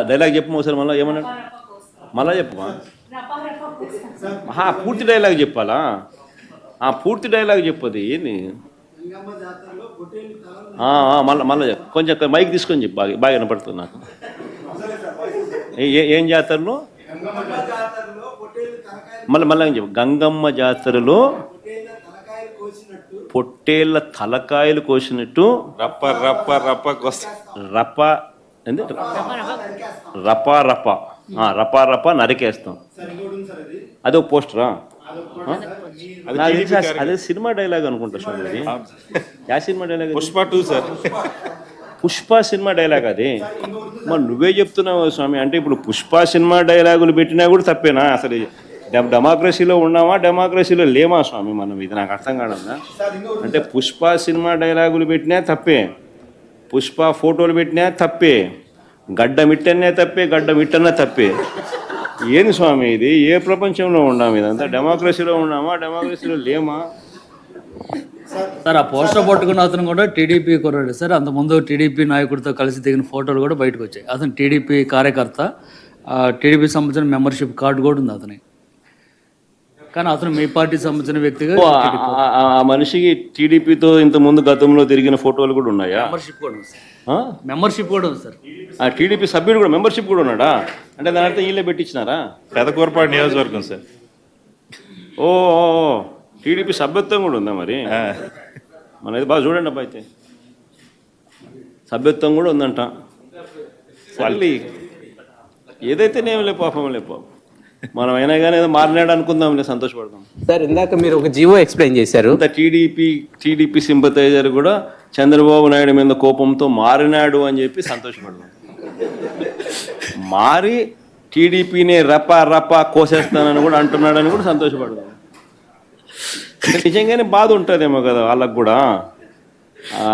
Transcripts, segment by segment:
Dialogue చెప్పు ఒకసారి మళ్ళీ ఏమన్నా మళ్ళా చెప్పు పూర్తి డైలాగ్ చెప్పాలా పూర్తి డైలాగ్ చెప్పది ఏంది మళ్ళీ కొంచెం మైక్ తీసుకొని చెప్పు బాగా వినపడుతుంది నాకు ఏం జాతరలో మళ్ళీ చెప్పు గంగమ్మ జాతరలో పొట్టేళ్ళ తలకాయలు కోసినట్టు రప్ప రప్ప రప్ప రప్ప ఏంది రపా రప రపా రప నరికేస్తాం. అదే ఒక పోస్టరా? అదే సినిమా డైలాగ్ అనుకుంటా స్వామి. యా cinema dialogue? Pushpa 2 sir. Pushpa cinema dialogue అది. మరి నువ్వే చెప్తున్నావు స్వామి. అంటే ఇప్పుడు పుష్ప సినిమా డైలాగులు పెట్టినా కూడా తప్పేనా? అసలు డెమోక్రసీలో ఉన్నామా డెమోక్రసీలో లేమా స్వామి మనం? ఇది నాకు అర్థం కాదన్నా. అంటే పుష్ప సినిమా డైలాగులు పెట్టినా తప్పే, పుష్ప ఫోటోలు పెట్టినా తప్పే, గడ్డ మిట్టనే తప్పే, గడ్డ మిట్టనే తప్పే. ఏంది స్వామి ఇది? ఏ ప్రపంచంలో ఉన్నాము? ఇదంతా డెమోక్రసీలో ఉన్నామా డెమోక్రసీలో లేమా? సార్ ఆ పోస్టర్ పట్టుకున్న అతను కూడా టీడీపీ కుర్రాడు సార్. అంతకుముందు టీడీపీ నాయకుడితో కలిసి దిగిన ఫోటోలు కూడా బయటకు వచ్చాయి. అతను టీడీపీ కార్యకర్త, టీడీపీ సంబంధించిన మెంబర్షిప్ కార్డు కూడా ఉంది అతని. కానీ అతను మీ పార్టీ సంబంధించిన వ్యక్తిగా ఆ మనిషికి టీడీపీతో ఇంత ముందు గతంలో తిరిగిన ఫోటోలు కూడా ఉన్నాయా? మెంబర్షిప్ కూడా ఉంది సార్. మెంబర్షిప్ కూడా ఉంది సార్. ఆ టీడీపీ సభ్యుడు కూడా మెంబర్షిప్ కూడా ఉన్నాడా? అంటే దాని అర్థం వీళ్ళే పెట్టించినారా? పెదకూరపాడు నియోజకవర్గం సార్. ఓ టీడీపీ సభ్యత్వం కూడా ఉందా మరి? మనది బాగా చూడండి అబ్బా. అయితే సభ్యత్వం కూడా ఉందంట. మళ్ళీ ఏదైతేనేం లే పాపం లే పాపం. మనం అయినా కానీ ఏదో మారినాడు అనుకుందాం, లేదు సంతోషపడదాం. సార్ ఇందాక మీరు ఒక జీవో ఎక్స్ప్లెయిన్ చేశారు. టీడీపీ సింపతైజర్ కూడా చంద్రబాబు నాయుడు మీద కోపంతో మారినాడు అని చెప్పి సంతోషపడదాం. మారి టీడీపీని రపా రపా కోసేస్తానని కూడా అంటున్నాడని కూడా సంతోషపడదాం. నిజంగానే బాధ ఉంటుందేమో కదా వాళ్ళకు కూడా.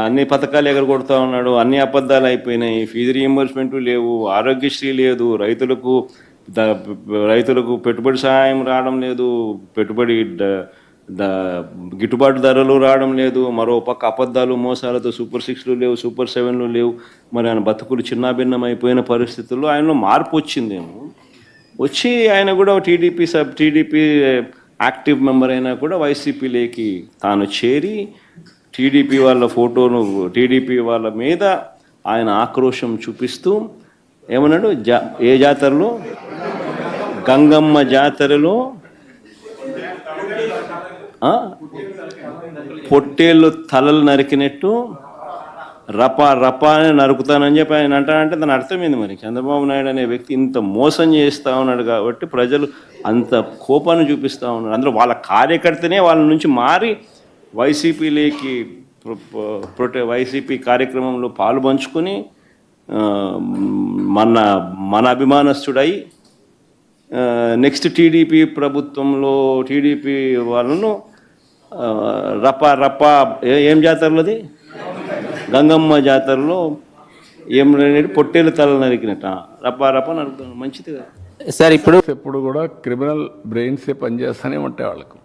అన్ని పథకాలు ఎగరగొడతా ఉన్నాడు, అన్ని అబద్ధాలు అయిపోయినాయి, ఫీజు రీఎంబర్స్మెంట్ లేవు, ఆరోగ్యశ్రీ లేదు, రైతులకు పెట్టుబడి సహాయం రావడం లేదు, పెట్టుబడి గిట్టుబాటు ధరలు రావడం లేదు, మరో పక్క అబద్ధాలు మోసాలతో సూపర్ 6లు లేవు, సూపర్ 7లు లేవు. మరి ఆయన బతుకులు చిన్నాభిన్నం అయిపోయిన పరిస్థితుల్లో ఆయనలో మార్పు వచ్చిందేమో. వచ్చి ఆయన కూడా టీడీపీ యాక్టివ్ మెంబర్ అయినా కూడా వైసీపీలోకి తాను చేరి టీడీపీ వాళ్ళ ఫోటోను, టీడీపీ వాళ్ళ మీద ఆయన ఆక్రోశం చూపిస్తూ ఏమన్నాడు? ఏ జాతరలో? గంగమ్మ జాతరలో పొట్టేళ్ళు తలలు నరికినట్టు రపా రపా అని నరుకుతానని చెప్పి ఆయన అంటానంటే దాని అర్థమైంది. మరి చంద్రబాబు నాయుడు అనే వ్యక్తి ఇంత మోసం చేస్తూ ఉన్నాడు కాబట్టి ప్రజలు అంత కోపాన్ని చూపిస్తూ ఉన్నారు. అందులో వాళ్ళ కార్యకర్తనే వాళ్ళ నుంచి మారి వైసీపీలోకి వైసీపీ కార్యక్రమంలో పాలు పంచుకొని మన అభిమానస్తుడై నెక్స్ట్ టీడీపీ ప్రభుత్వంలో టీడీపీ వాళ్ళను రపా రపా ఏం జాతరలోది? గంగమ్మ జాతరలో ఏం పొట్టేలు తల నరికినట్ట రపా రపా నరుకుతాను. మంచిది కదా సార్. ఇప్పుడు కూడా క్రిమినల్ బ్రెయిన్సే పనిచేస్తూనే ఉంటాయి వాళ్ళకు.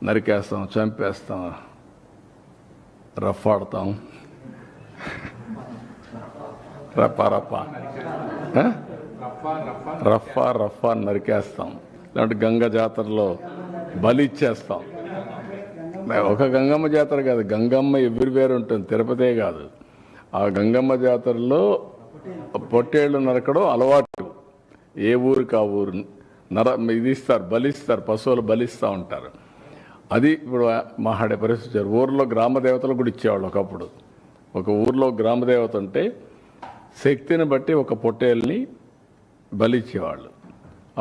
నరికేస్తాం, చంపేస్తాం, రఫాడతాం, రఫా రఫా రఫా రఫా నరికేస్తాం. లేదంటే గంగ జాతరలో బలి ఇచ్చేస్తాం. ఒక గంగమ్మ జాతర కాదు, గంగమ్మ ఎవ్రీవేర్ ఉంటుంది, తిరుపతే కాదు. ఆ గంగమ్మ జాతరలో పొట్టేళ్ళు నరకడం అలవాటు. ఏ ఊరికి ఆ ఊరు ఇది ఇస్తారు, బలిస్తారు, పశువులు బలిస్తూ ఉంటారు. అది ఇప్పుడు మాట్లాడే పరిస్థితి. ఊర్లో గ్రామ దేవతలు కూడా ఇచ్చేవాళ్ళు ఒకప్పుడు. ఒక ఊర్లో గ్రామదేవత ఉంటే శక్తిని బట్టి ఒక పొట్టేల్ని బలిచ్చేవాళ్ళు.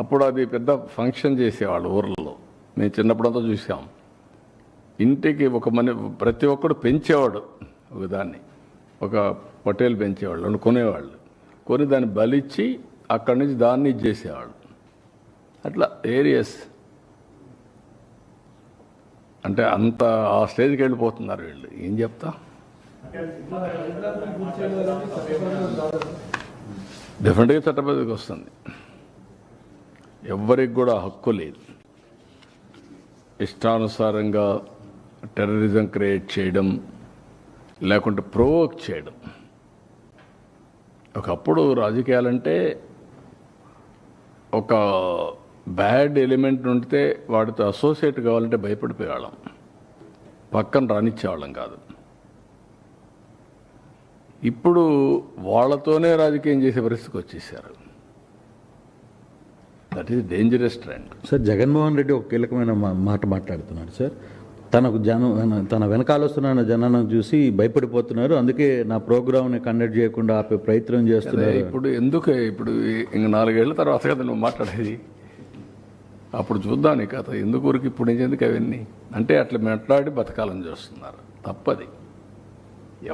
అప్పుడు అది పెద్ద ఫంక్షన్ చేసేవాళ్ళు ఊర్లలో. మేము చిన్నప్పుడంతా చూసాం. ఇంటికి ప్రతి ఒక్కడు పెంచేవాడు దాన్ని, ఒక పొట్టేలు పెంచేవాళ్ళు, కొనేవాళ్ళు. కొని దాన్ని బలిచ్చి అక్కడి నుంచి దాన్ని ఇచ్చేసేవాళ్ళు. అట్లా ఏరియస్ అంటే అంత ఆ స్టేజ్కి వెళ్ళిపోతున్నారు వీళ్ళు. ఏం చెప్తా? డెఫినెట్గా చట్టబద్ధకి వస్తుంది. ఎవ్వరికి కూడా హక్కు లేదు ఇష్టానుసారంగా టెర్రరిజం క్రియేట్ చేయడం, లేకుంటే ప్రొవోక్ చేయడం. ఒకప్పుడు రాజకీయాలంటే ఒక బ్యాడ్ ఎలిమెంట్ ఉంటే వాడితో అసోసియేట్ కావాలంటే భయపడిపోయేవాళ్ళం, పక్కన రానిచ్చేవాళ్ళం కాదు. ఇప్పుడు వాళ్ళతోనే రాజకీయం చేసే పరిస్థితికి వచ్చేసారు. That is dangerous trend. Sir, Jaganmohan Reddy ఒక కీలకమైన మాట మాట్లాడుతున్నాడు సార్. తన వెనకాల వస్తున్న జనాలను చూసి భయపడిపోతున్నారు, అందుకే నా ప్రోగ్రామ్ని కండక్ట్ చేయకుండా ఆపే ప్రయత్నం చేస్తున్నారు. ఇప్పుడు ఎందుకు ఇప్పుడు ఇంక 4 ఏళ్ల తర్వాత కదా నువ్వు మాట్లాడేది, అప్పుడు చూద్దాం నీ కథ. ఎందుకు ఊరికి ఇప్పుడు ఎందుకు అవన్నీ అంటే అట్లా మాట్లాడి బతకాలని చూస్తున్నారు, తప్పది.